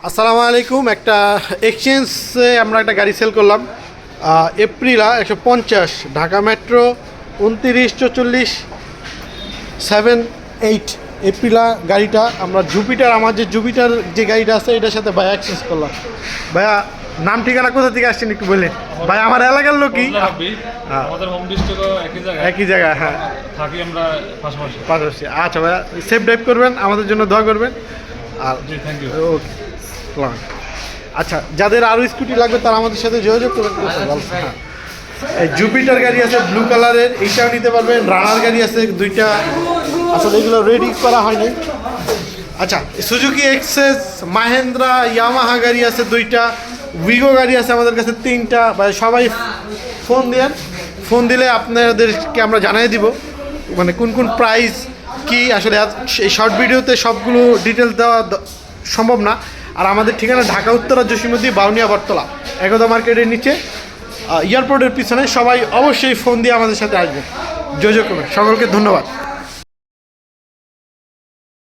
আসসালামু আলাইকুম। একটা এক্সচেঞ্জে আমরা একটা গাড়ি সেল করলাম, এপ্রিলা 150 ঢাকা মেট্রো 294478 এপ্রিলা গাড়িটা আমরা জুপিটার, আমার যে জুপিটার যে গাড়িটা আছে এটার সাথে ভাইয়া এক্সচেঞ্জ করলাম। ভাইয়া নাম ঠিকানা কোথা থেকে আসছেন একটু বলেন। ভাই আমার এলাকার লোকই, আমাদের হোম ডিস্ট্রিক্টও একই জায়গায়, হ্যাঁ থাকি আমরা পাশাপাশি। আচ্ছা ভাইয়া, সেফ ড্রাইভ করবেন, আমাদের জন্য দোয়া করবেন। আর জি, থ্যাংক ইউ। ওকে, আচ্ছা, যাদের আরও স্কুটি লাগবে তারা আমাদের সাথে যোগাযোগ করবেন। হ্যাঁ, এই জুপিটার গাড়ি আছে ব্লু কালারের, এইটাও নিতে পারবেন। রানার গাড়ি আছে দুইটা, আসলে এগুলো রেডি করা হয়নি। আচ্ছা, সুজুকি এক্সেস, মাহেন্দ্রা, ইয়ামাহা গাড়ি আছে দুইটা, উইগো গাড়ি আছে আমাদের কাছে তিনটা। সবাই ফোন দিলে আপনাদেরকে আমরা জানিয়ে দিব মানে কোন কোন প্রাইস কি। আসলে এই শর্ট ভিডিওতে সবগুলো ডিটেলস দেওয়া সম্ভব না। আর আমাদের ঠিকানা ঢাকা উত্তরা জসিমুদ্দি বাউনিয়া বটতলা একদা মার্কেটের নিচে এয়ারপোর্টের পিছনে। সবাই অবশ্যই ফোন দিয়ে আমাদের সাথে আসবেন, যোগাযোগ করবেন। সকলকে ধন্যবাদ।